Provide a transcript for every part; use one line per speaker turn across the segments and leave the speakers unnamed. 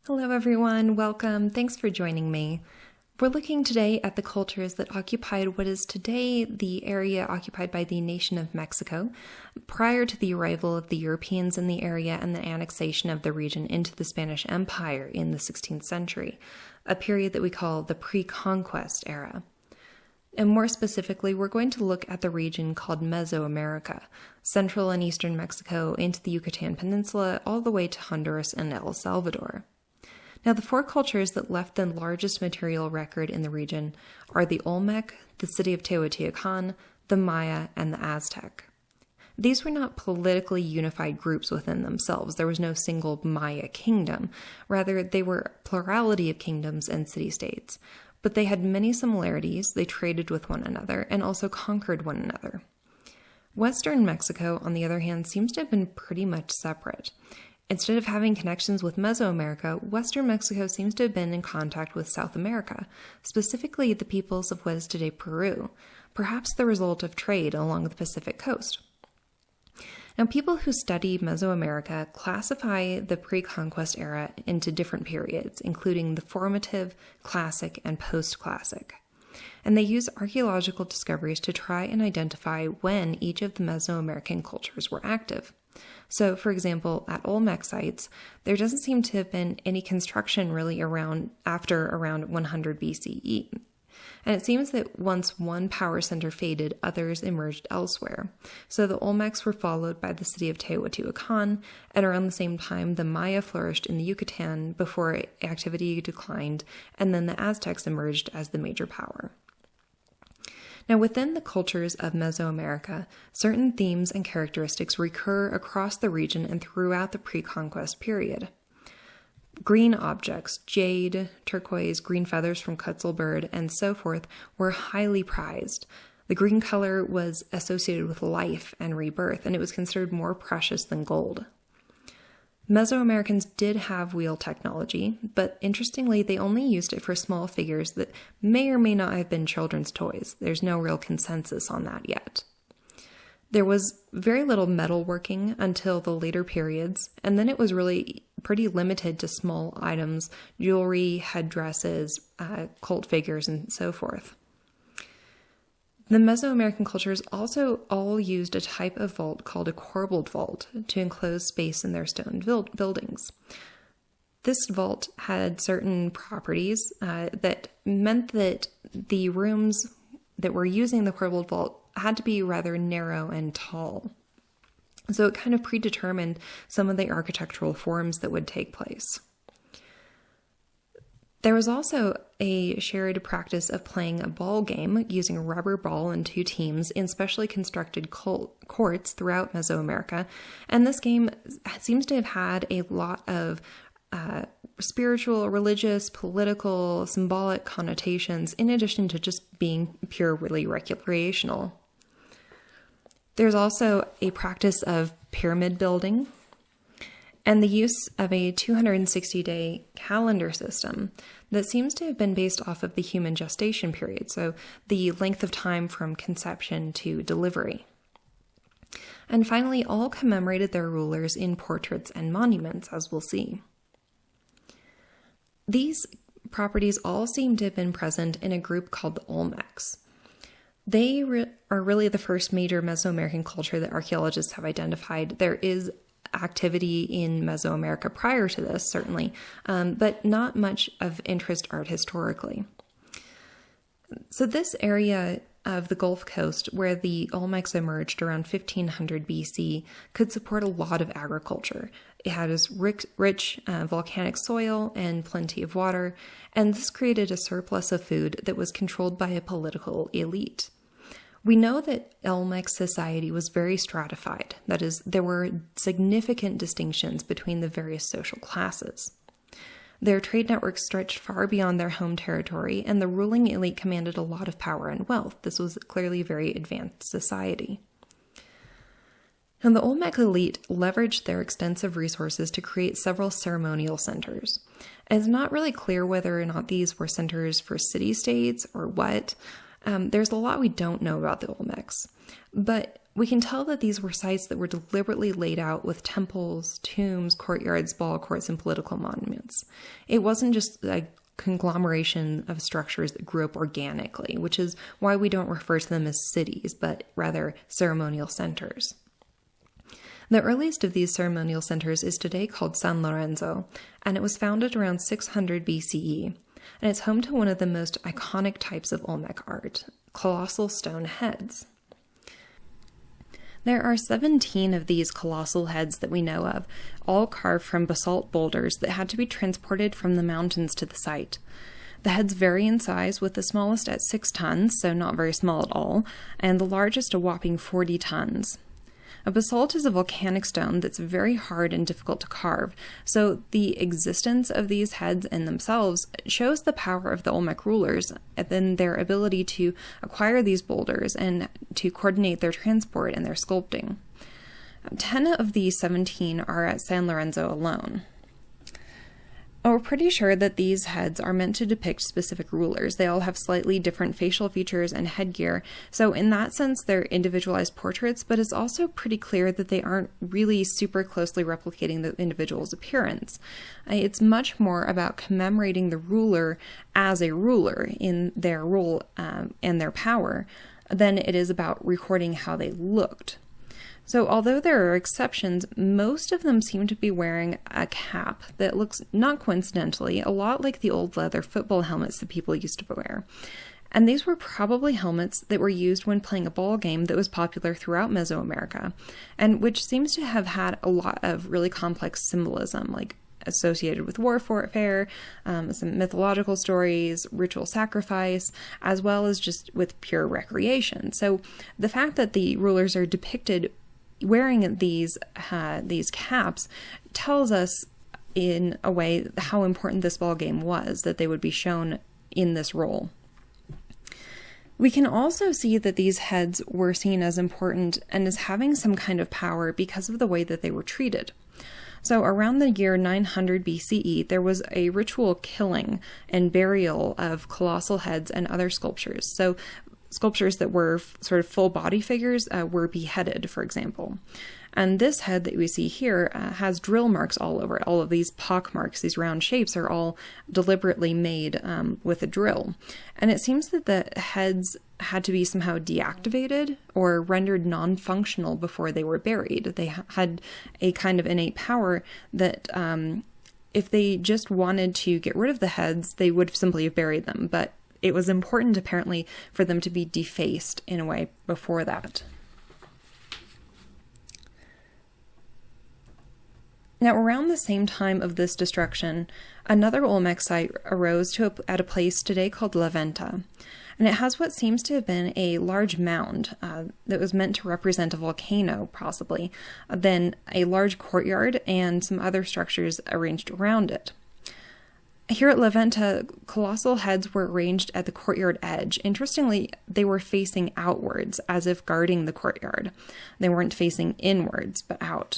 Hello everyone, welcome, thanks for joining me. We're looking today at the cultures that occupied what is today the area occupied by the nation of Mexico prior to the arrival of the Europeans in the area and the annexation of the region into the Spanish Empire in the 16th century, a period that we call the Pre-Conquest era. And more specifically, we're going to look at the region called Mesoamerica, central and eastern Mexico into the Yucatan Peninsula, all the way to Honduras and El Salvador. Now, the four cultures that left the largest material record in the region are the Olmec, the city of Teotihuacano, the Maya, and the Aztec. These were not politically unified groups within themselves. There was no single Maya kingdom. Rather, they were a plurality of kingdoms and city-states. But they had many similarities, they traded with one another, and also conquered one another. Western Mexico, on the other hand, seems to have been pretty much separate. Instead of having connections with Mesoamerica, Western Mexico seems to have been in contact with South America, specifically the peoples of what is today Peru, perhaps the result of trade along the Pacific coast. Now, people who study Mesoamerica classify the pre-conquest era into different periods, including the formative, classic, and post-classic. And they use archaeological discoveries to try and identify when each of the Mesoamerican cultures were active. So, for example, at Olmec sites, there doesn't seem to have been any construction really after around 100 BCE. And it seems that once one power center faded, others emerged elsewhere. So the Olmecs were followed by the city of Teotihuacan, and around the same time, the Maya flourished in the Yucatan before activity declined, and then the Aztecs emerged as the major power. Now, within the cultures of Mesoamerica, certain themes and characteristics recur across the region and throughout the pre-conquest period. Green objects, jade, turquoise, green feathers from Quetzalbird, and so forth, were highly prized. The green color was associated with life and rebirth, and it was considered more precious than gold. Mesoamericans did have wheel technology, but interestingly, they only used it for small figures that may or may not have been children's toys. There's no real consensus on that yet. There was very little metalworking until the later periods, and then it was really pretty limited to small items, jewelry, headdresses, cult figures, and so forth. The Mesoamerican cultures also all used a type of vault called a corbelled vault to enclose space in their stone buildings. This vault had certain properties that meant that the rooms that were using the corbelled vault had to be rather narrow and tall. So it kind of predetermined some of the architectural forms that would take place. There was also a shared practice of playing a ball game using a rubber ball in two teams in specially constructed courts throughout Mesoamerica, and this game seems to have had a lot of spiritual, religious, political, symbolic connotations in addition to just being purely recreational. There's also a practice of pyramid building and the use of a 260-day calendar system that seems to have been based off of the human gestation period, so the length of time from conception to delivery. And finally, all commemorated their rulers in portraits and monuments, as we'll see. These properties all seem to have been present in a group called the Olmecs. They are really the first major Mesoamerican culture that archaeologists have identified. There is activity in Mesoamerica prior to this, certainly, but not much of interest art historically. So this area of the Gulf Coast where the Olmecs emerged around 1500 BC could support a lot of agriculture. It had this rich volcanic soil and plenty of water, and this created a surplus of food that was controlled by a political elite. We know that Olmec society was very stratified. That is, there were significant distinctions between the various social classes. Their trade networks stretched far beyond their home territory, and the ruling elite commanded a lot of power and wealth. This was clearly a very advanced society. And the Olmec elite leveraged their extensive resources to create several ceremonial centers. And it's not really clear whether or not these were centers for city-states or what. There's a lot we don't know about the Olmecs, but We can tell that these were sites that were deliberately laid out with temples, tombs, courtyards, ball courts, and political monuments. It wasn't just a conglomeration of structures that grew up organically, which is why we don't refer to them as cities, but rather ceremonial centers. The earliest of these ceremonial centers is today called San Lorenzo, and it was founded around 600 BCE, and it's home to one of the most iconic types of Olmec art, colossal stone heads. There are 17 of these colossal heads that we know of, all carved from basalt boulders that had to be transported from the mountains to the site. The heads vary in size, with the smallest at 6 tons, so not very small at all, and the largest a whopping 40 tons. A basalt is a volcanic stone that's very hard and difficult to carve, so the existence of these heads in themselves shows the power of the Olmec rulers and then their ability to acquire these boulders and to coordinate their transport and their sculpting. 10 of these 17 are at San Lorenzo alone. We're pretty sure that these heads are meant to depict specific rulers. They all have slightly different facial features and headgear, so in that sense they're individualized portraits, but it's also pretty clear that they aren't really super closely replicating the individual's appearance. It's much more about commemorating the ruler as a ruler in their role and their power than it is about recording how they looked. So although there are exceptions, most of them seem to be wearing a cap that looks, not coincidentally, a lot like the old leather football helmets that people used to wear. And these were probably helmets that were used when playing a ball game that was popular throughout Mesoamerica, and which seems to have had a lot of really complex symbolism, like associated with warfare, some mythological stories, ritual sacrifice, as well as just with pure recreation. So the fact that the rulers are depicted wearing these caps tells us in a way how important this ball game was, that they would be shown in this role. We can also see that these heads were seen as important and as having some kind of power because of the way that they were treated. So around the year 900 BCE, there was a ritual killing and burial of colossal heads and other sculptures. So sculptures that were sort of full body figures were beheaded, for example. And this head that we see here has drill marks all over it. All of these pock marks, these round shapes, are all deliberately made with a drill. And it seems that the heads had to be somehow deactivated or rendered non-functional before they were buried. They had a kind of innate power that if they just wanted to get rid of the heads, they would simply have buried them. But it was important, apparently, for them to be defaced in a way before that. Now, around the same time of this destruction, another Olmec site arose at a place today called La Venta, and it has what seems to have been a large mound that was meant to represent a volcano, possibly, then a large courtyard and some other structures arranged around it. Here at La Venta, colossal heads were arranged at the courtyard edge. Interestingly, they were facing outwards, as if guarding the courtyard. They weren't facing inwards, but out.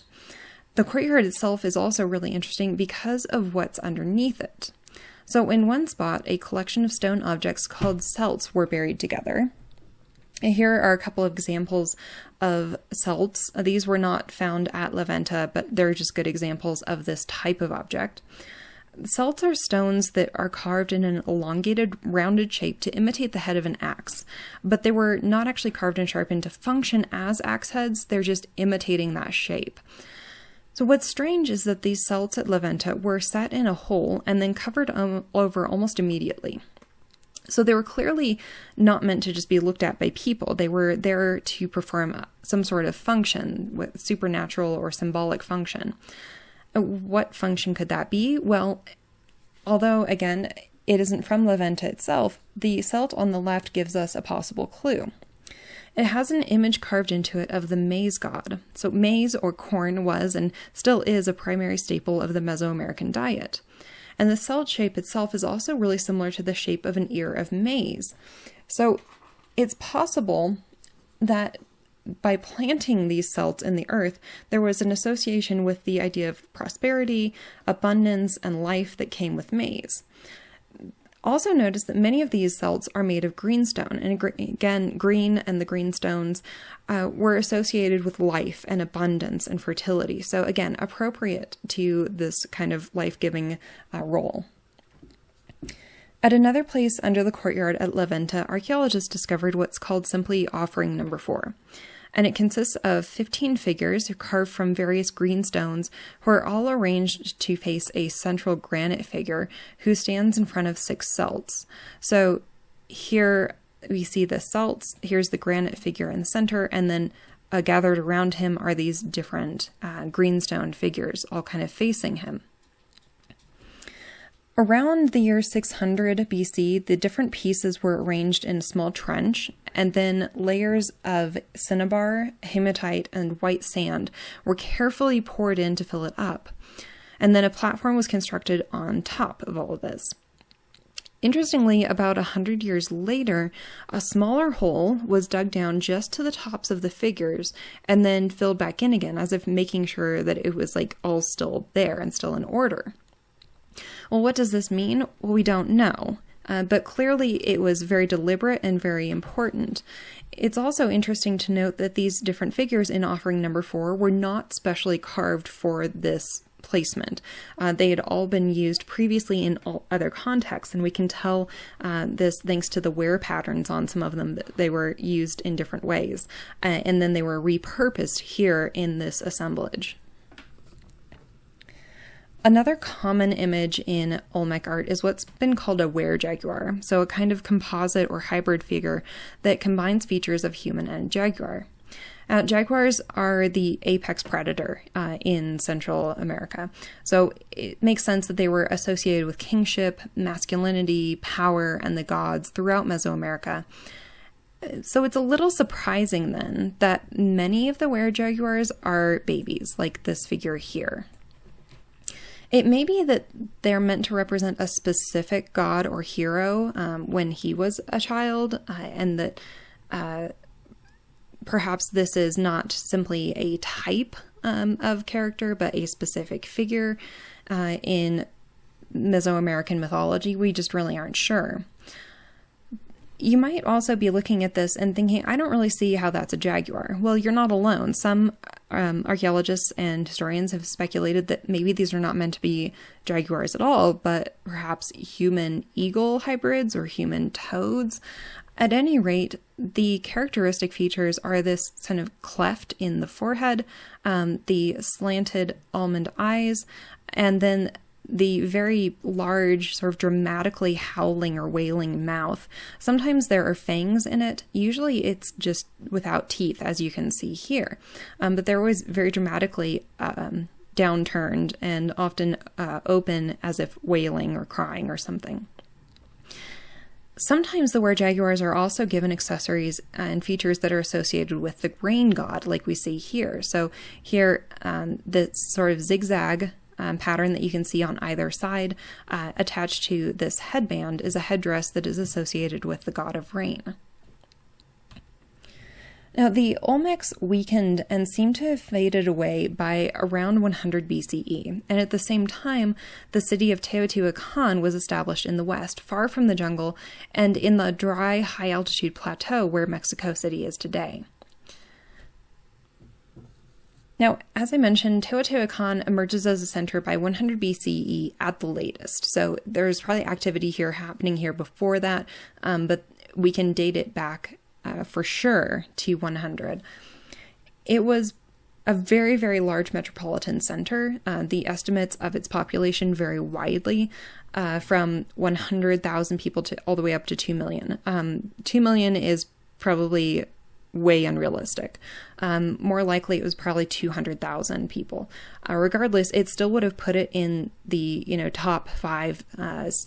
The courtyard itself is also really interesting because of what's underneath it. So in one spot, a collection of stone objects called celts were buried together. And here are a couple of examples of celts. These were not found at La Venta, but they're just good examples of this type of object. Celts are stones that are carved in an elongated, rounded shape to imitate the head of an axe, but they were not actually carved and sharpened to function as axe heads, they're just imitating that shape. So what's strange is that these celts at La Venta were set in a hole and then covered over almost immediately. So they were clearly not meant to just be looked at by people. They were there to perform some sort of function, with supernatural or symbolic function. What function could that be? Well, although, again, it isn't from La Venta itself, the celt on the left gives us a possible clue. It has an image carved into it of the maize god. So maize or corn was and still is a primary staple of the Mesoamerican diet. And the celt shape itself is also really similar to the shape of an ear of maize. So it's possible that by planting these celts in the earth, there was an association with the idea of prosperity, abundance, and life that came with maize. Also notice that many of these celts are made of greenstone, and again, green and the greenstones were associated with life and abundance and fertility. So again, appropriate to this kind of life-giving role. At another place under the courtyard at La Venta, archaeologists discovered what's called simply offering number 4. And it consists of 15 figures carved from various green stones who are all arranged to face a central granite figure who stands in front of 6 celts. So here we see the celts, here's the granite figure in the center, and then gathered around him are these different greenstone figures, all kind of facing him. Around the year 600 BC, the different pieces were arranged in a small trench, and then layers of cinnabar, hematite, and white sand were carefully poured in to fill it up. And then a platform was constructed on top of all of this. Interestingly, about 100 years later, a smaller hole was dug down just to the tops of the figures and then filled back in again, as if making sure that it was like all still there and still in order. Well, what does this mean? Well, we don't know, but clearly it was very deliberate and very important. It's also interesting to note that these different figures in offering number 4 were not specially carved for this placement. They had all been used previously in all other contexts, and we can tell this thanks to the wear patterns on some of them. They were used in different ways, and then they were repurposed here in this assemblage. Another common image in Olmec art is what's been called a were-jaguar, so a kind of composite or hybrid figure that combines features of human and jaguar. Jaguars are the apex predator in Central America, so it makes sense that they were associated with kingship, masculinity, power, and the gods throughout Mesoamerica. So it's a little surprising then that many of the were-jaguars are babies, like this figure here. It may be that they're meant to represent a specific god or hero when he was a child, and that perhaps this is not simply a type of character, but a specific figure in Mesoamerican mythology. We just really aren't sure. You might also be looking at this and thinking, I don't really see how that's a jaguar. Well, you're not alone. Some archaeologists and historians have speculated that maybe these are not meant to be jaguars at all, but perhaps human eagle hybrids or human toads. At any rate, the characteristic features are this kind of cleft in the forehead, the slanted almond eyes, and then the very large, sort of dramatically howling or wailing mouth. Sometimes there are fangs in it. Usually it's just without teeth, as you can see here. But they're always very dramatically downturned and often open as if wailing or crying or something. Sometimes the were-jaguars are also given accessories and features that are associated with the rain god, like we see here. So here, the sort of zigzag pattern that you can see on either side attached to this headband is a headdress that is associated with the god of rain. Now, the Olmecs weakened and seem to have faded away by around 100 BCE, and at the same time, the city of Teotihuacano was established in the west, far from the jungle, and in the dry, high-altitude plateau where Mexico City is today. Now, as I mentioned, Teotihuacan emerges as a center by 100 BCE at the latest, so there's probably activity here happening here before that, but we can date it back for sure to 100. It was a very, very large metropolitan center. The estimates of its population vary widely, from 100,000 people to all the way up to 2 million. 2 million is probably way unrealistic. More likely it was probably 200,000 people. Regardless, it still would have put it in the top 5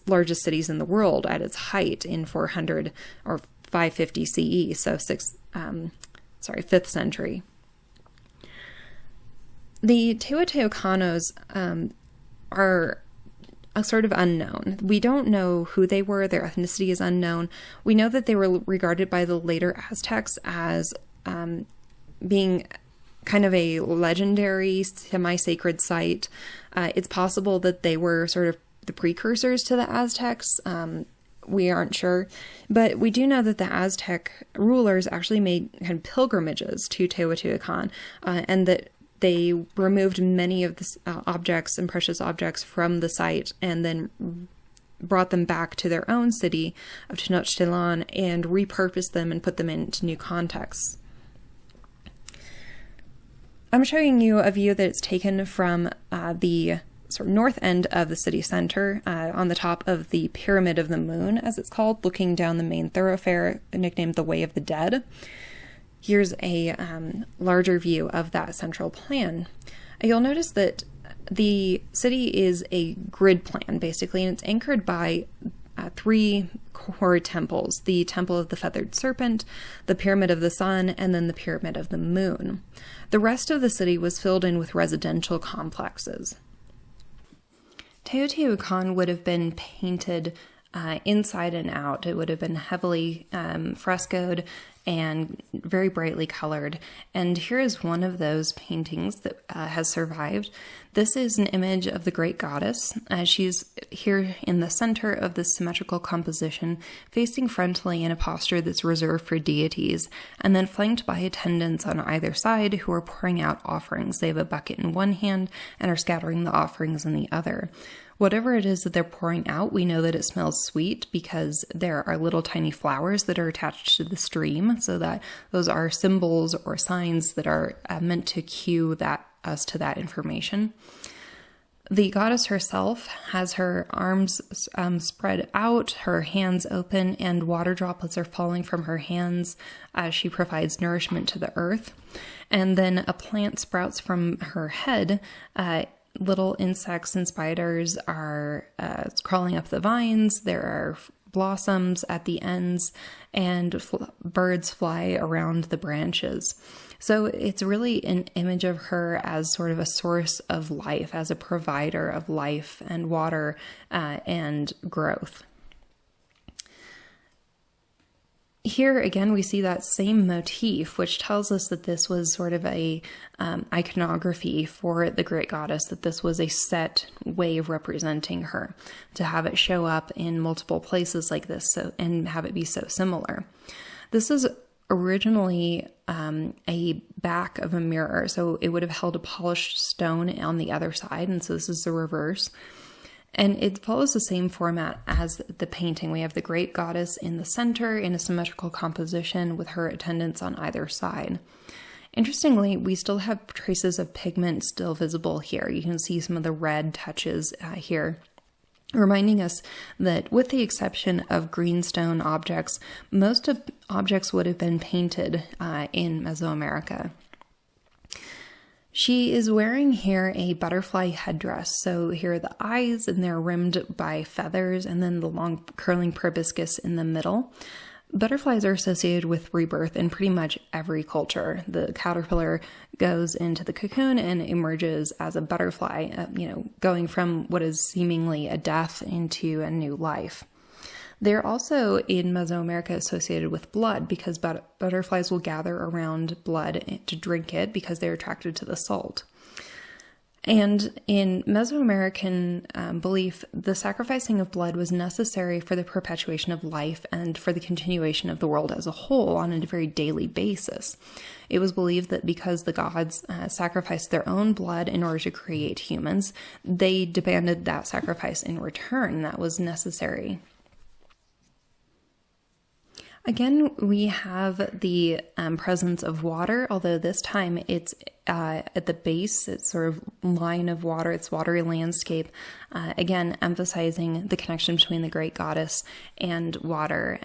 largest cities in the world at its height in 400 or 550 CE, so 5th century. The Teotihuacanos are a sort of unknown. We don't know who they were. Their ethnicity is unknown. We know that they were regarded by the later Aztecs as being kind of a legendary, semi-sacred site. It's possible that they were sort of the precursors to the Aztecs, we aren't sure, but we do know that the Aztec rulers actually made kind of pilgrimages to Teotihuacan, and that they removed many of the objects and precious objects from the site and then brought them back to their own city of Tenochtitlan and repurposed them and put them into new contexts. I'm showing you a view that's taken from the sort of north end of the city center, on the top of the Pyramid of the Moon, as it's called, looking down the main thoroughfare, nicknamed the Way of the Dead. Here's a larger view of that central plan. You'll notice that the city is a grid plan, basically, and it's anchored by three core temples: the Temple of the Feathered Serpent, the Pyramid of the Sun, and then the Pyramid of the Moon. The rest of the city was filled in with residential complexes. Teotihuacan would have been painted inside and out. It would have been heavily frescoed and very brightly colored. And here is one of those paintings that has survived. This is an image of the great goddess. She's here in the center of this symmetrical composition, facing frontally in a posture that's reserved for deities, and then flanked by attendants on either side who are pouring out offerings. They have a bucket in one hand and are scattering the offerings in the other. Whatever it is that they're pouring out, we know that it smells sweet because there are little tiny flowers that are attached to the stream, so that those are symbols or signs that are meant to cue us to that information. The goddess herself has her arms spread out, her hands open, and water droplets are falling from her hands as she provides nourishment to the earth. And then a plant sprouts from her head. Little insects and spiders are crawling up the vines. There are blossoms at the ends, and birds fly around the branches. So it's really an image of her as sort of a source of life, as a provider of life and water and growth. Here again, we see that same motif, which tells us that this was sort of a iconography for the great goddess, that this was a set way of representing her, to have it show up in multiple places like this and have it be so similar. This is originally a back of a mirror, so it would have held a polished stone on the other side, and so this is the reverse. And it follows the same format as the painting. We have the great goddess in the center in a symmetrical composition with her attendants on either side. Interestingly, we still have traces of pigment still visible here. You can see some of the red touches here, reminding us that with the exception of greenstone objects, most of objects would have been painted in Mesoamerica. She is wearing here a butterfly headdress. So here are the eyes, and they're rimmed by feathers, and then the long curling proboscis in the middle. Butterflies are associated with rebirth in pretty much every culture. The caterpillar goes into the cocoon and emerges as a butterfly, going from what is seemingly a death into a new life. They're also in Mesoamerica associated with blood because butterflies will gather around blood to drink it because they're attracted to the salt. And in Mesoamerican belief, the sacrificing of blood was necessary for the perpetuation of life and for the continuation of the world as a whole on a very daily basis. It was believed that because the gods sacrificed their own blood in order to create humans, they demanded that sacrifice in return. That was necessary. Again, we have the presence of water, although this time it's at the base, it's sort of line of water, it's watery landscape, again, emphasizing the connection between the great goddess and water.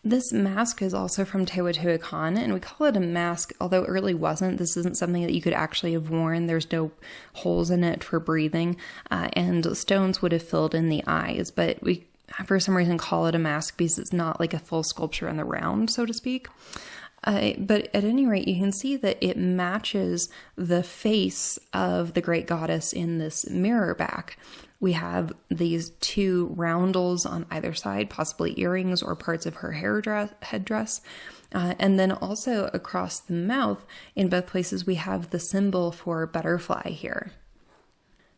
This mask is also from Teotihuacan, and we call it a mask, although it really wasn't. This isn't something that you could actually have worn. There's no holes in it for breathing, and stones would have filled in the eyes, but we, for some reason, call it a mask because it's not like a full sculpture in the round, so to speak. But at any rate, you can see that it matches the face of the great goddess in this mirror back. We have these two roundels on either side, possibly earrings or parts of her headdress. And then also across the mouth, in both places, we have the symbol for butterfly here.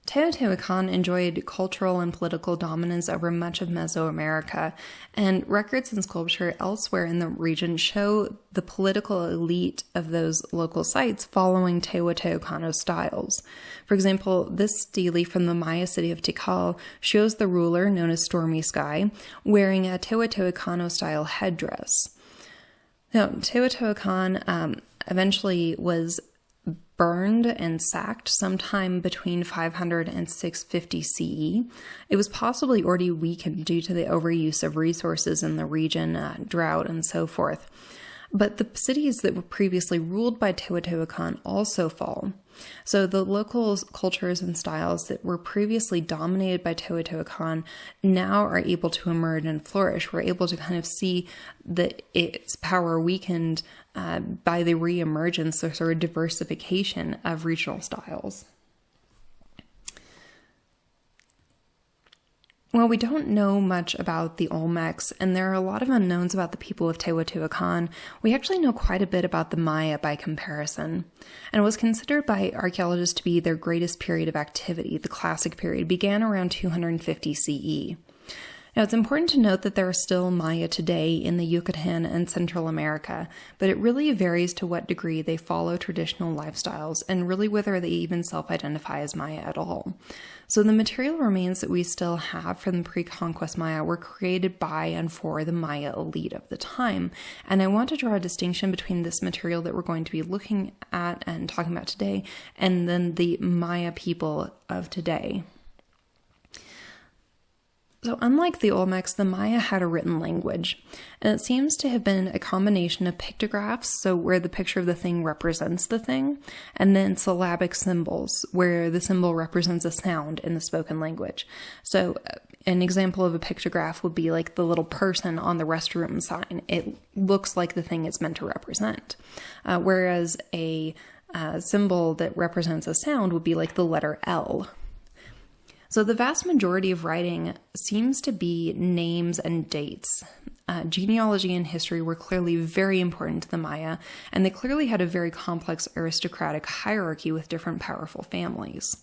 Teotihuacan enjoyed cultural and political dominance over much of Mesoamerica, and records and sculpture elsewhere in the region show the political elite of those local sites following Teotihuacano styles. For example, this stele from the Maya city of Tikal shows the ruler, known as Stormy Sky, wearing a Teotihuacano-style headdress. Now, Teotihuacan eventually was burned and sacked sometime between 500 and 650 CE. It was possibly already weakened due to the overuse of resources in the region, drought, and so forth. But the cities that were previously ruled by Teotihuacan also fall. So the local cultures and styles that were previously dominated by Teotihuacan now are able to emerge and flourish. We're able to kind of see that its power weakened by the re-emergence or sort of diversification of regional styles. Well, we don't know much about the Olmecs, and there are a lot of unknowns about the people of Teotihuacan. We actually know quite a bit about the Maya by comparison, and it was considered by archaeologists to be their greatest period of activity. The Classic period began around 250 CE. Now, it's important to note that there are still Maya today in the Yucatan and Central America, but it really varies to what degree they follow traditional lifestyles and really whether they even self-identify as Maya at all. So the material remains that we still have from the pre-conquest Maya were created by and for the Maya elite of the time. And I want to draw a distinction between this material that we're going to be looking at and talking about today and then the Maya people of today. So unlike the Olmecs, the Maya had a written language, and it seems to have been a combination of pictographs, so where the picture of the thing represents the thing, and then syllabic symbols, where the symbol represents a sound in the spoken language. So an example of a pictograph would be like the little person on the restroom sign. It looks like the thing it's meant to represent, whereas a symbol that represents a sound would be like the letter L. So the vast majority of writing seems to be names and dates. Genealogy and history were clearly very important to the Maya, and they clearly had a very complex aristocratic hierarchy with different powerful families.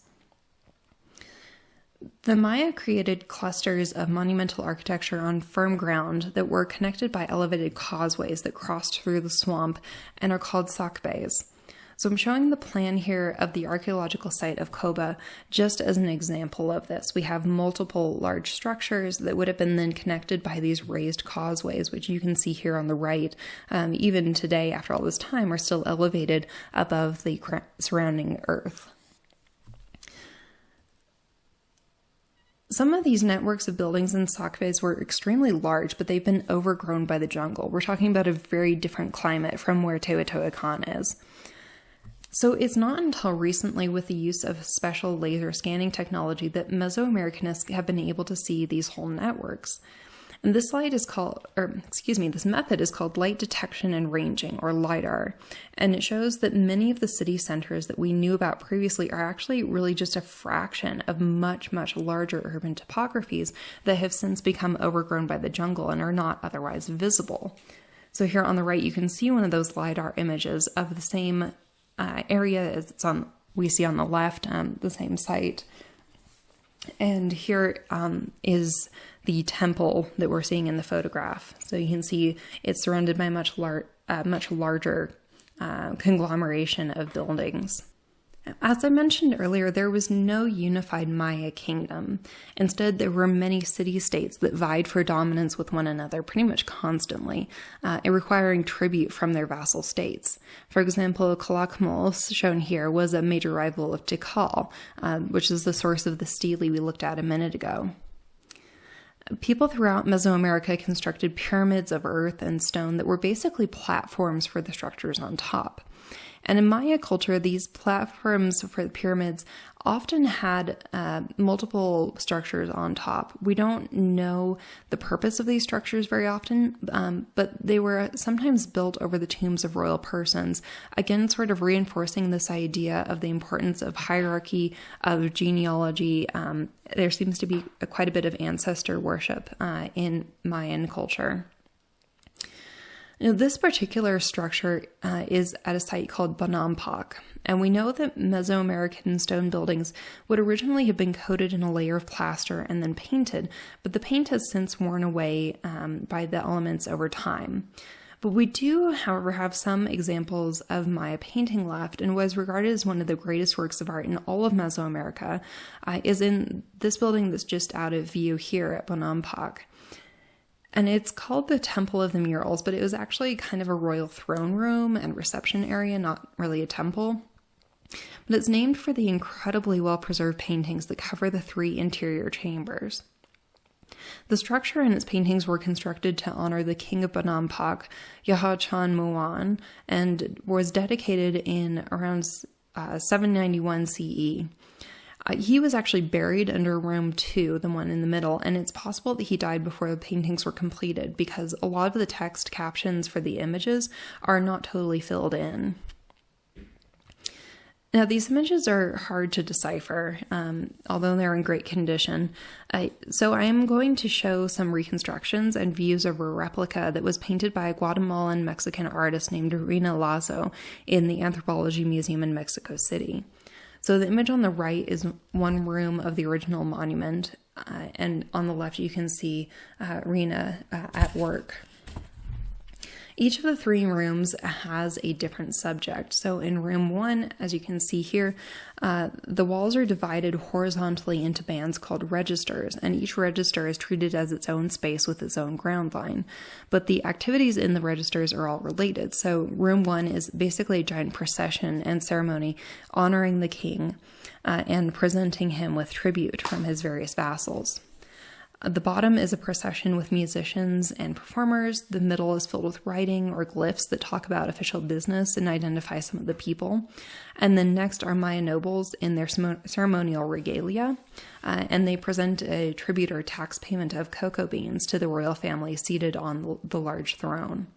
The Maya created clusters of monumental architecture on firm ground that were connected by elevated causeways that crossed through the swamp and are called sakbes. So I'm showing the plan here of the archaeological site of Koba just as an example of this. We have multiple large structures that would have been then connected by these raised causeways, which you can see here on the right, even today after all this time, are still elevated above the surrounding earth. Some of these networks of buildings and sakbes were extremely large, but they've been overgrown by the jungle. We're talking about a very different climate from where Teotihuacan is. So it's not until recently with the use of special laser scanning technology that Mesoamericanists have been able to see these whole networks. And this method is called light detection and ranging, or LiDAR. And it shows that many of the city centers that we knew about previously are actually really just a fraction of much, much larger urban topographies that have since become overgrown by the jungle and are not otherwise visible. So here on the right, you can see one of those LiDAR images of the same area as we see on the left, the same site. And here is the temple that we're seeing in the photograph. So you can see it's surrounded by a much larger conglomeration of buildings. As I mentioned earlier, there was no unified Maya kingdom. Instead, there were many city-states that vied for dominance with one another pretty much constantly, requiring tribute from their vassal states. For example, Calakmul, shown here, was a major rival of Tikal, which is the source of the stele we looked at a minute ago. People throughout Mesoamerica constructed pyramids of earth and stone that were basically platforms for the structures on top. And in Maya culture, these platforms for the pyramids often had multiple structures on top. We don't know the purpose of these structures very often, but they were sometimes built over the tombs of royal persons, again sort of reinforcing this idea of the importance of hierarchy, of genealogy. There seems to be quite a bit of ancestor worship in Mayan culture. Now, this particular structure is at a site called Bonampak, and we know that Mesoamerican stone buildings would originally have been coated in a layer of plaster and then painted, but the paint has since worn away by the elements over time. But we do, however, have some examples of Maya painting left, and what is regarded as one of the greatest works of art in all of Mesoamerica is in this building that's just out of view here at Bonampak. And it's called the Temple of the Murals, but it was actually kind of a royal throne room and reception area, not really a temple. But it's named for the incredibly well-preserved paintings that cover the 3 interior chambers. The structure and its paintings were constructed to honor the king of Bonampak, Yahachan Muan, and was dedicated in around 791 CE. He was actually buried under room 2, the one in the middle, and it's possible that he died before the paintings were completed because a lot of the text captions for the images are not totally filled in. Now, these images are hard to decipher, although they're in great condition. So I am going to show some reconstructions and views of a replica that was painted by a Guatemalan-Mexican artist named Rina Lazo in the Anthropology Museum in Mexico City. So the image on the right is one room of the original monument, and on the left you can see Rina at work. Each of the 3 rooms has a different subject. So in room 1, as you can see here, the walls are divided horizontally into bands called registers, and each register is treated as its own space with its own ground line. But the activities in the registers are all related. So room 1 is basically a giant procession and ceremony honoring the king and presenting him with tribute from his various vassals. The bottom is a procession with musicians and performers. The middle is filled with writing or glyphs that talk about official business and identify some of the people. And then next are Maya nobles in their ceremonial regalia, and they present a tribute or tax payment of cocoa beans to the royal family seated on the large throne.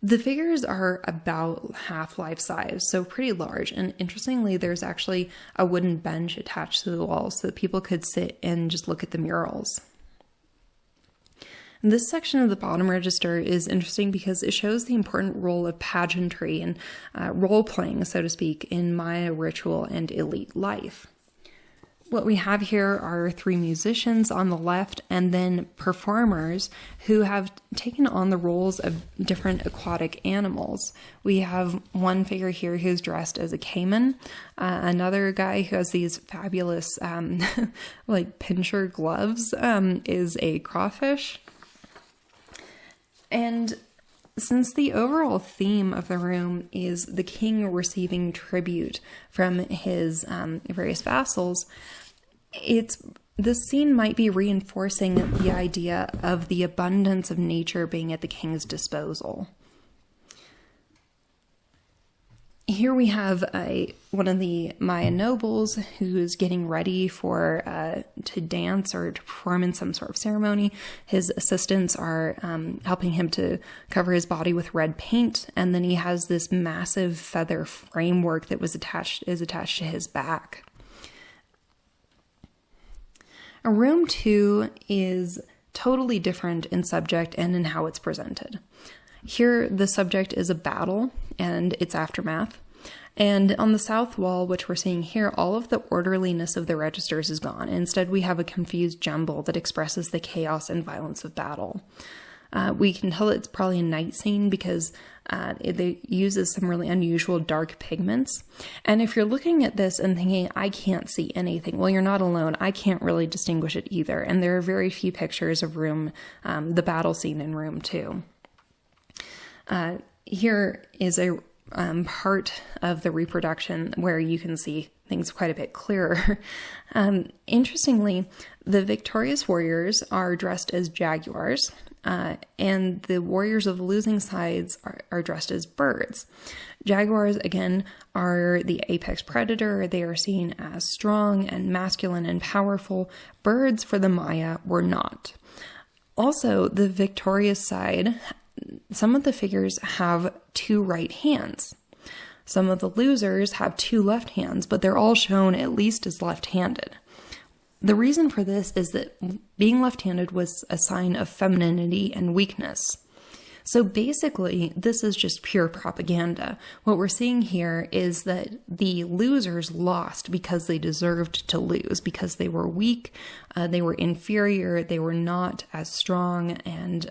The figures are about half life size, so pretty large, and interestingly, there's actually a wooden bench attached to the wall so that people could sit and just look at the murals. And this section of the bottom register is interesting because it shows the important role of pageantry and role-playing, so to speak, in Maya ritual and elite life. What we have here are 3 musicians on the left and then performers who have taken on the roles of different aquatic animals. We have one figure here who's dressed as a caiman, another guy who has these fabulous like pincher gloves is a crawfish. And since the overall theme of the room is the king receiving tribute from his various vassals, this scene might be reinforcing the idea of the abundance of nature being at the king's disposal. Here we have one of the Maya nobles who's getting ready to dance or to perform in some sort of ceremony. His assistants are helping him to cover his body with red paint, and then he has this massive feather framework that is attached to his back. Room 2 is totally different in subject and in how it's presented. Here, the subject is a battle and its aftermath. And on the south wall, which we're seeing here, all of the orderliness of the registers is gone. Instead, we have a confused jumble that expresses the chaos and violence of battle. We can tell it's probably a night scene because it uses some really unusual dark pigments. And if you're looking at this and thinking, I can't see anything, well, you're not alone. I can't really distinguish it either. And there are very few pictures of the battle scene in room 2. Here is a part of the reproduction where you can see things quite a bit clearer. Interestingly, the victorious warriors are dressed as jaguars, and the warriors of the losing sides are dressed as birds. Jaguars, again, are the apex predator. They are seen as strong and masculine and powerful. Birds, for the Maya, were not. Also, the victorious side, some of the figures have 2 right hands. Some of the losers have 2 left hands, but they're all shown at least as left-handed. The reason for this is that being left-handed was a sign of femininity and weakness. So basically, this is just pure propaganda. What we're seeing here is that the losers lost because they deserved to lose, because they were weak, they were inferior, they were not as strong and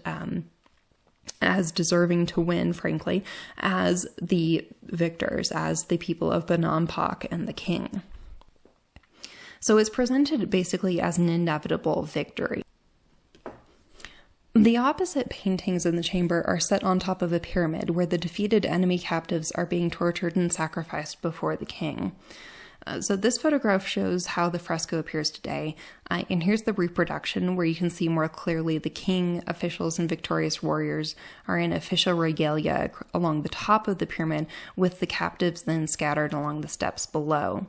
as deserving to win, frankly, as the victors, as the people of Bonampak and the king. So it's presented basically as an inevitable victory. The opposite paintings in the chamber are set on top of a pyramid where the defeated enemy captives are being tortured and sacrificed before the king. So this photograph shows how the fresco appears today, and here's the reproduction where you can see more clearly the king, officials, and victorious warriors are in official regalia along the top of the pyramid, with the captives then scattered along the steps below.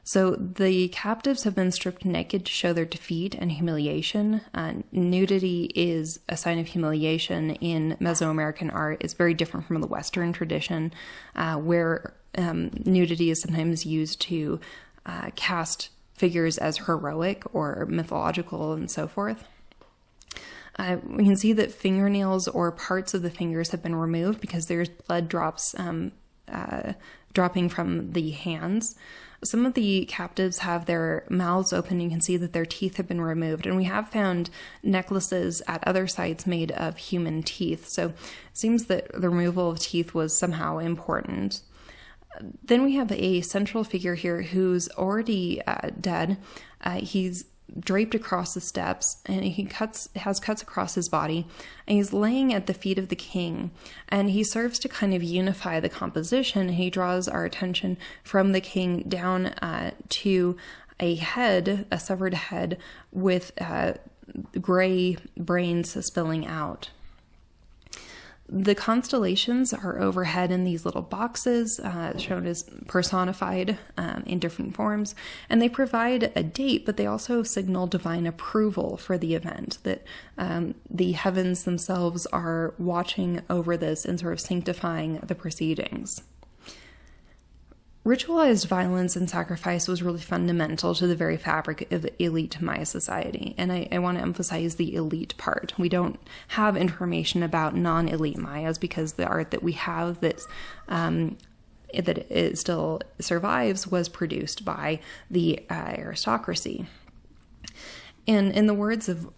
So the captives have been stripped naked to show their defeat and humiliation. Nudity is a sign of humiliation in Mesoamerican art. It's very different from the Western tradition, where nudity is sometimes used to cast figures as heroic or mythological and so forth. We can see that fingernails or parts of the fingers have been removed because there's blood drops dropping from the hands. Some of the captives have their mouths open. You can see that their teeth have been removed. And we have found necklaces at other sites made of human teeth. So it seems that the removal of teeth was somehow important. Then we have a central figure here who's already dead. He's draped across the steps, and he has cuts across his body, and he's laying at the feet of the king, and he serves to kind of unify the composition. He draws our attention from the king down to a head, a severed head with gray brains spilling out. The constellations are overhead in these little boxes, shown as personified in different forms, and they provide a date, but they also signal divine approval for the event, that the heavens themselves are watching over this and sort of sanctifying the proceedings. Ritualized violence and sacrifice was really fundamental to the very fabric of elite Maya society, and I want to emphasize the elite part. We don't have information about non-elite Mayas because the art that we have that it still survives was produced by the aristocracy. And in the words of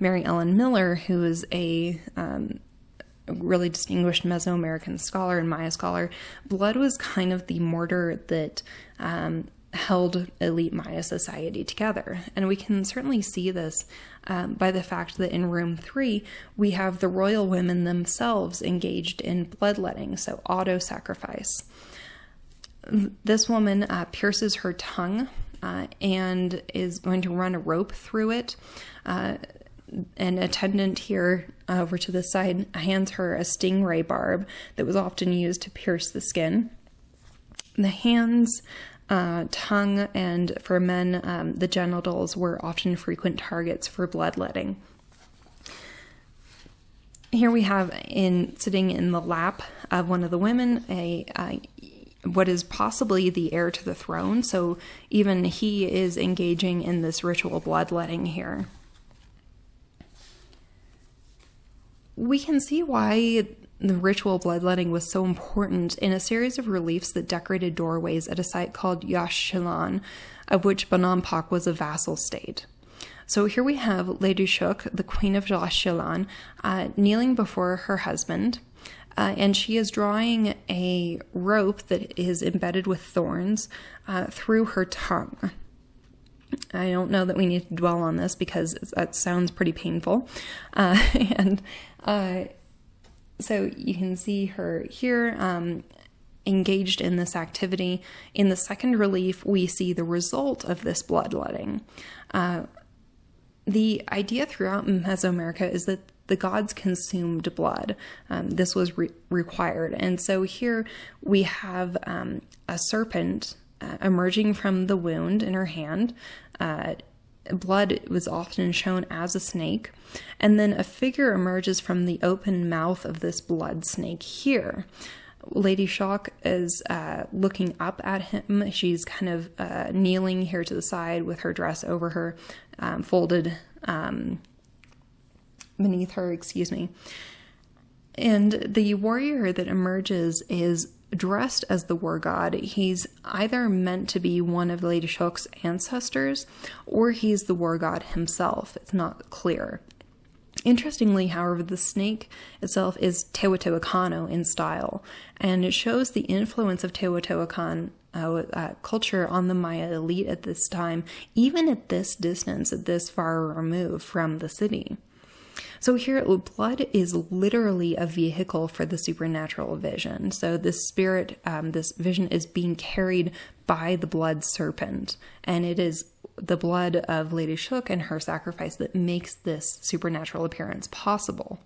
Mary Ellen Miller, who is a really distinguished Mesoamerican scholar and Maya scholar, blood was kind of the mortar that held elite Maya society together. And we can certainly see this by the fact that in room 3, we have the royal women themselves engaged in bloodletting, so auto-sacrifice. This woman pierces her tongue and is going to run a rope through it. An attendant here over to the side hands her a stingray barb that was often used to pierce the skin. The hands, tongue, and for men, the genitals were often frequent targets for bloodletting. Here we have, sitting in the lap of one of the women, what is possibly the heir to the throne, so even he is engaging in this ritual bloodletting here. We can see why the ritual bloodletting was so important in a series of reliefs that decorated doorways at a site called Yaxchilan, of which Bonampak was a vassal state. So here we have Lady Shuk, the queen of Yaxchilan, kneeling before her husband, and she is drawing a rope that is embedded with thorns through her tongue. I don't know that we need to dwell on this because that sounds pretty painful. So you can see her here engaged in this activity. In the second relief, we see the result of this bloodletting. The idea throughout Mesoamerica is that the gods consumed blood. This was required. And so here we have a serpent emerging from the wound in her hand. Blood was often shown as a snake, and then a figure emerges from the open mouth of this blood snake here. Lady Shock is looking up at him. She's kind of kneeling here to the side with her dress over her, folded beneath her, And the warrior that emerges is dressed as the war god. He's either meant to be one of Lady Shuk's ancestors, or he's the war god himself. It's not clear. Interestingly, however, the snake itself is Teotihuacano in style, and it shows the influence of Teotihuacan culture on the Maya elite at this time, even at this distance, at this far remove from the city. So here, blood is literally a vehicle for the supernatural vision. So this spirit, this vision is being carried by the blood serpent, and it is the blood of Lady Shuk and her sacrifice that makes this supernatural appearance possible.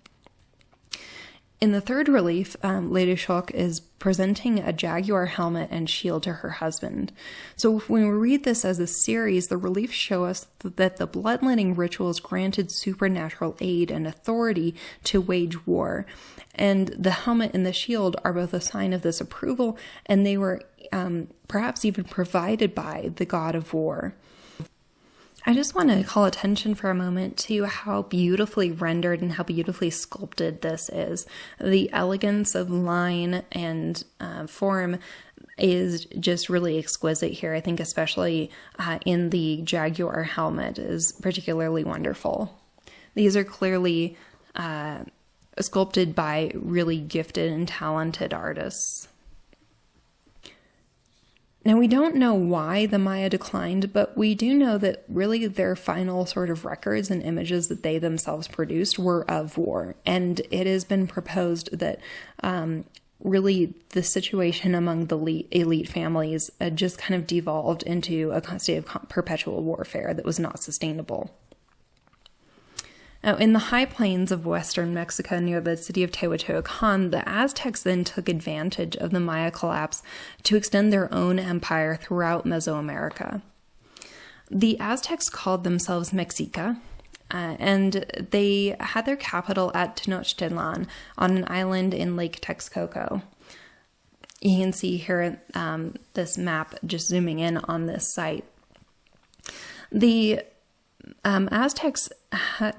In the third relief, Lady Shuk is presenting a jaguar helmet and shield to her husband. So when we read this as a series, the reliefs show us that the bloodletting rituals granted supernatural aid and authority to wage war. And the helmet and the shield are both a sign of this approval, and they were perhaps even provided by the god of war. I just want to call attention for a moment to how beautifully rendered and how beautifully sculpted this is. The elegance of line and form is just really exquisite here. I think especially in the jaguar helmet is particularly wonderful. These are clearly sculpted by really gifted and talented artists. Now, we don't know why the Maya declined, but we do know that really their final sort of records and images that they themselves produced were of war. And it has been proposed that really the situation among the elite families just kind of devolved into a state of perpetual warfare that was not sustainable. Now, in the high plains of western Mexico near the city of Teotihuacan, the Aztecs then took advantage of the Maya collapse to extend their own empire throughout Mesoamerica. The Aztecs called themselves Mexica, and they had their capital at Tenochtitlan on an island in Lake Texcoco. You can see here this map just zooming in on this site. The Aztecs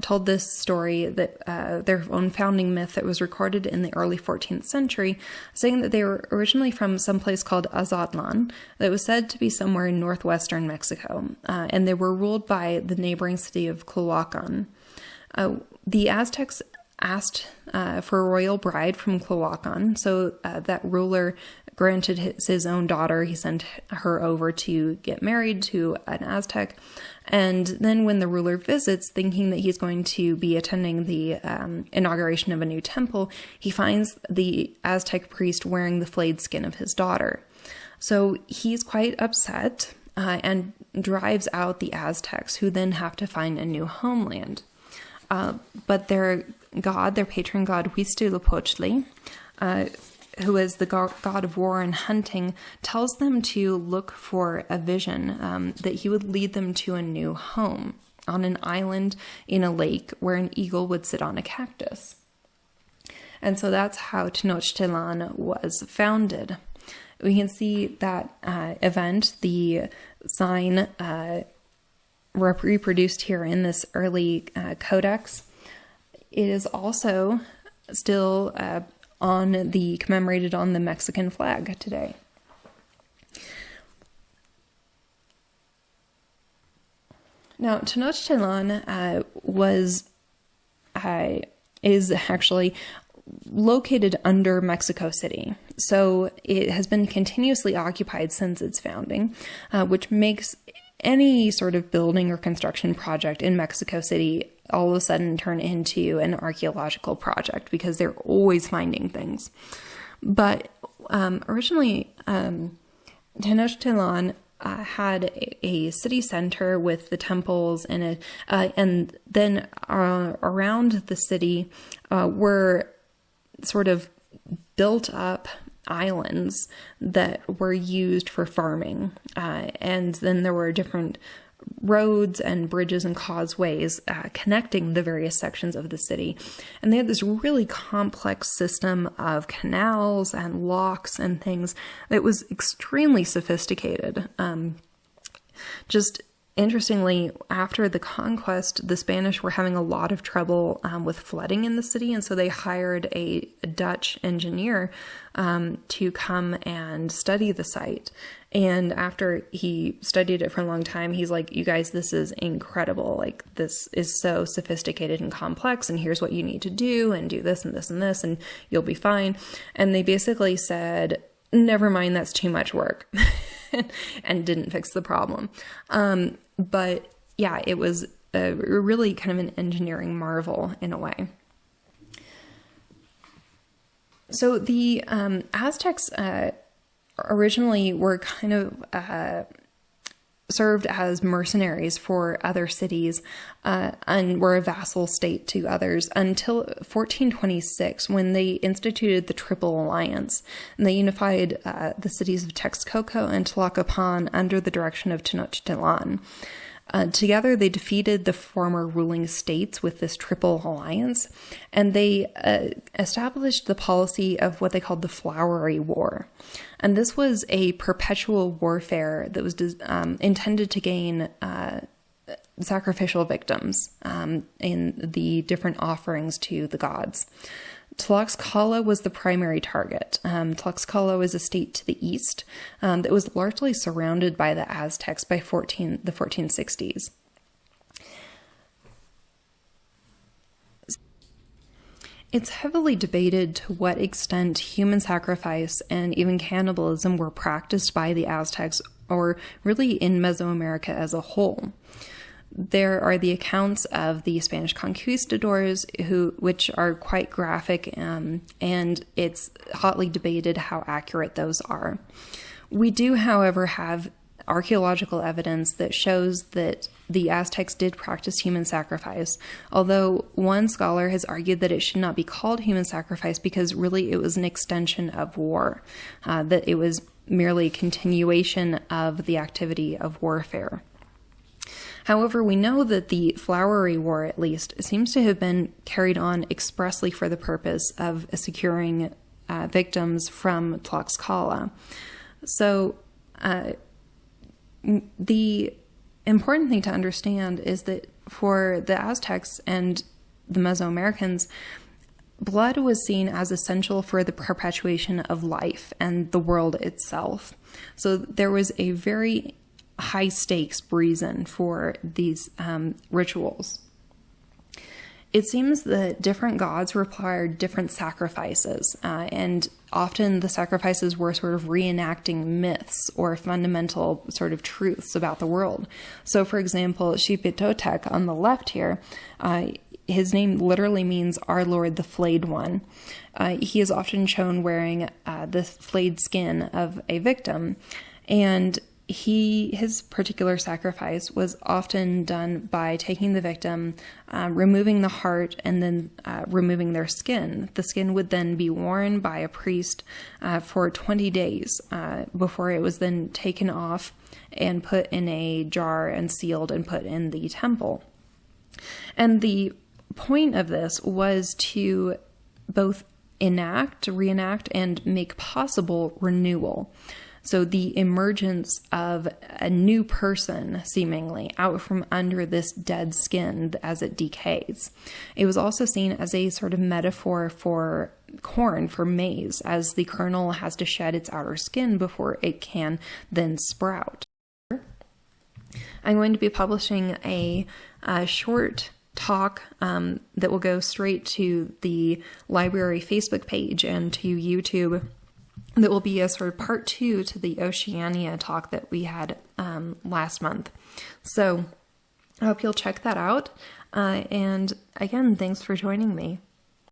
told this story, that their own founding myth that was recorded in the early 14th century, saying that they were originally from some place called Azatlan that was said to be somewhere in northwestern Mexico, and they were ruled by the neighboring city of Culhuacan. The Aztecs asked for a royal bride from Culhuacan, so that ruler granted his own daughter. He sent her over to get married to an Aztec. And then when the ruler visits, thinking that he's going to be attending the inauguration of a new temple, he finds the Aztec priest wearing the flayed skin of his daughter. So he's quite upset and drives out the Aztecs, who then have to find a new homeland. But their god, their patron god, Huitzilopochtli, who is the god of war and hunting, tells them to look for a vision that he would lead them to a new home on an island in a lake where an eagle would sit on a cactus. And so that's how Tenochtitlan was founded. We can see that event, the sign reproduced here in this early codex. It is also still commemorated on the Mexican flag today. Now, Tenochtitlan is actually located under Mexico City. So it has been continuously occupied since its founding, which makes any sort of building or construction project in Mexico City all of a sudden turn into an archaeological project because they're always finding things. But originally, Tenochtitlan had a city center with the temples in it, and then around the city were sort of built up islands that were used for farming, and then there were different roads and bridges and causeways connecting the various sections of the city. And they had this really complex system of canals and locks and things that was extremely sophisticated. Just Interestingly, after the conquest, the Spanish were having a lot of trouble with flooding in the city, and so they hired a Dutch engineer to come and study the site. And after he studied it for a long time, he's like, you guys, this is incredible. Like, this is so sophisticated and complex, and here's what you need to do, and do this and this and this, and you'll be fine. And they basically said, never mind, that's too much work, and didn't fix the problem. But yeah, it was a really kind of an engineering marvel in a way. So the Aztecs originally were kind of served as mercenaries for other cities and were a vassal state to others until 1426, when they instituted the Triple Alliance, and they unified the cities of Texcoco and Tlacopan under the direction of Tenochtitlan. Together, they defeated the former ruling states with this Triple Alliance, and they established the policy of what they called the Flowery War. And this was a perpetual warfare that was intended to gain sacrificial victims in the different offerings to the gods. Tlaxcala was the primary target. Tlaxcala was a state to the east that was largely surrounded by the Aztecs by the 1460s. It's heavily debated to what extent human sacrifice and even cannibalism were practiced by the Aztecs, or really in Mesoamerica as a whole. There are the accounts of the Spanish conquistadors, which are quite graphic, and it's hotly debated how accurate those are. We do, however, have archaeological evidence that shows that the Aztecs did practice human sacrifice, although one scholar has argued that it should not be called human sacrifice because really it was an extension of war, that it was merely a continuation of the activity of warfare. However, we know that the Flowery War, at least, seems to have been carried on expressly for the purpose of securing victims from Tlaxcala. So the important thing to understand is that for the Aztecs and the Mesoamericans, blood was seen as essential for the perpetuation of life and the world itself. So there was a very high stakes reason for these rituals. It seems that different gods required different sacrifices, and often the sacrifices were sort of reenacting myths or fundamental sort of truths about the world. So, for example, Xipitotec on the left here, his name literally means Our Lord the Flayed One. He is often shown wearing the flayed skin of a victim, and his particular sacrifice was often done by taking the victim, removing the heart, and then removing their skin. The skin would then be worn by a priest for 20 days before it was then taken off and put in a jar and sealed and put in the temple. And the point of this was to both reenact, and make possible renewal. So the emergence of a new person, seemingly, out from under this dead skin as it decays. It was also seen as a sort of metaphor for corn, for maize, as the kernel has to shed its outer skin before it can then sprout. I'm going to be publishing a short talk that will go straight to the library Facebook page and to YouTube. That will be a sort of part 2 to the Oceania talk that we had last month. So I hope you'll check that out. And again, thanks for joining me.